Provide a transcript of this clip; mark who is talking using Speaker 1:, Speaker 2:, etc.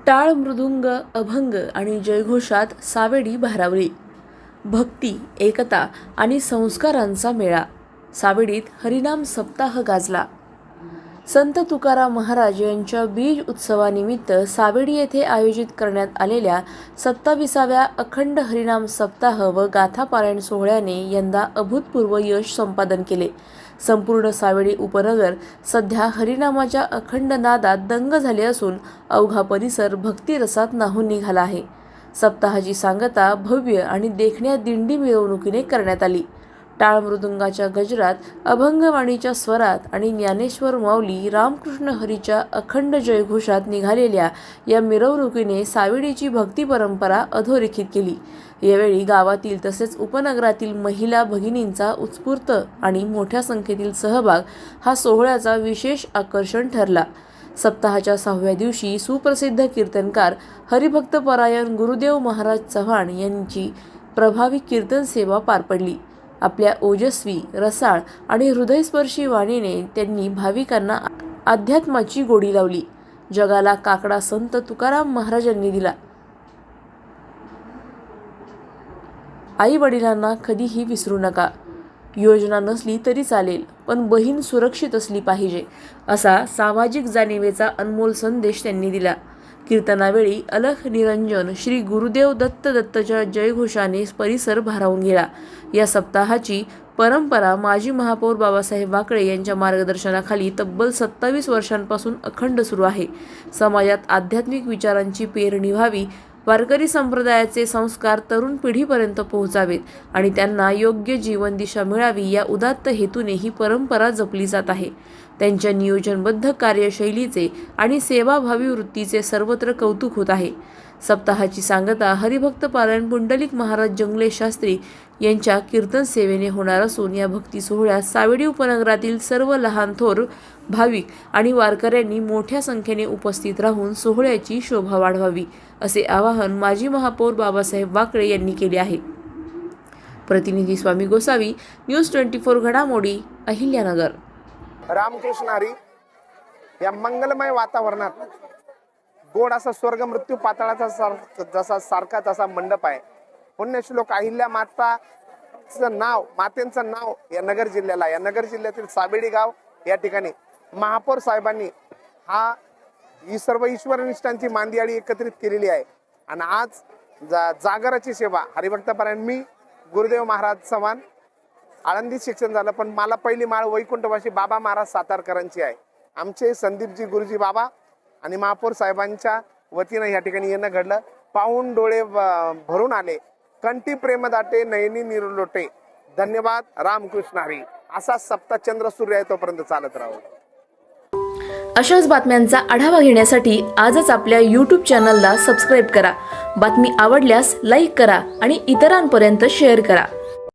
Speaker 1: टाळ मृदुंग अभंग आणि जयघोषात सावेडी भारावली. भक्ती, एकता आणि संस्कारांचा मेळा. सावेडीत हरिनाम सप्ताह गाजला. संत तुकाराम महाराज यांच्या बीज उत्सवानिमित्त सावेडी येथे आयोजित करण्यात आलेल्या 27व्या अखंड हरिनाम सप्ताह व गाथा पारायण सोहळ्याने यंदा अभूतपूर्व यश संपादन केले. संपूर्ण सावेडी उपनगर सध्या हरिनामाच्या अखंड नादात दंग झाले असून अवघा परिसर भक्तिरसात न्हाऊन निघाला आहे. सप्ताहाची सांगता भव्य आणि देखण्या दिंडी मिरवणुकीने करण्यात आली. टाळ मृदुंगाच्या गजरात, अभंगवाणीच्या स्वरात आणि ज्ञानेश्वर माऊली रामकृष्ण हरीच्या अखंड जयघोषात निघालेल्या या मिरवणुकीने सावेडीची भक्ती परंपरा अधोरेखित केली. यावेळी गावातील तसेच उपनगरातील महिला भगिनींचा उत्स्फूर्त आणि मोठ्या संख्येतील सहभाग हा सोहळ्याचा विशेष आकर्षण ठरला. सप्ताहाच्या 6व्या दिवशी सुप्रसिद्ध कीर्तनकार हरिभक्तपरायण गुरुदेव महाराज चव्हाण यांची प्रभावी कीर्तन सेवा पार पडली. आपल्या ओजस्वी, रसाळ आणि हृदयस्पर्शी वाणीने त्यांनी भाविकांना अध्यात्माची गोडी लावली. जगाला काकडा संत तुकाराम महाराजांनी दिला. आई वडिलांना कधीही विसरू नका. योजना नसली तरी चालेल, पण बहीण सुरक्षित असली पाहिजे, असा सामाजिक जाणीवेचा अनमोल संदेश त्यांनी दिला. कीर्तनावेळी अलख निरंजन श्री गुरुदेव दत्त दत्तच्या जयघोषाने परिसर भारावून गेला. या सप्ताहाची परंपरा माजी महापौर बाबासाहेब वाकळे यांच्या मार्गदर्शनाखाली तब्बल 27 वर्षांपासून अखंड सुरू आहे. समाजात आध्यात्मिक विचारांची पेरणी व्हावी, वारकरी संप्रदायाचे संस्कार तरुण पिढीपर्यंत पोहोचावेत आणि त्यांना योग्य जीवन दिशा मिळावी या उदात्त हेतूने ही परंपरा जपली जात आहे. त्यांच्या नियोजनबद्ध कार्यशैलीचे आणि सेवाभावी वृत्तीचे सर्वत्र कौतुक होत आहे. सप्ताहाची सांगता हरिभक्तपरायण पुंडलिक महाराज जंगले शास्त्री यांच्या कीर्तन सेवेने होणार असून या भक्ती सोहळ्यात सावेडी उपनगरातील सर्व लहान थोर भाविक आणि वारकऱ्यांनी मोठ्या संख्येने उपस्थित राहून सोहळ्याची शोभा वाढवावी, असे आवाहन माजी महापौर बाबासाहेब वाकळे यांनी केले आहे. प्रतिनिधी स्वामी गोसावी, न्यूज 24 घडामोडी, अहिल्यानगर.
Speaker 2: रामकृष्ण हरी या मंगलमय वातावरणात गोड असा स्वर्ग मृत्यू पाताळाचा जसा सारखा तसा मंडप आहे. पुण्यश्लोक अहिल्या मातेंचं नाव या नगर जिल्ह्यातील सावेडी गाव या ठिकाणी महापौर साहेबांनी ही सर्व ईश्वरनिष्ठांची मांदियाळी एकत्रित केलेली आहे. आणि आज जागराची सेवा हरिभक्तपरायण मी गुरुदेव महाराज चव्हाण आळंदीत शिक्षण झालं, पण मला पहिली माळ वैकुंठवासी बाबा महाराज सातारकरांची आहे. आमचे संदीपजी गुरुजी बाबा आणि महापौर साहेबांच्या वतीनं या ठिकाणी येणं घडलं. पाहून डोळे भरून आले. कंठी प्रेम दाटे, नयनी निरलोटे. धन्यवाद. रामकृष्ण हरी. असा सप्ताचंद्र सूर्य आहे तोपर्यंत चालत राहू.
Speaker 1: अशाच बातम्यांचा आढावा घेण्यासाठी आजच आपल्या YouTube चॅनलला सबस्क्राईब करा. बातमी आवडल्यास लाईक करा आणि इतरांपर्यंत शेअर करा.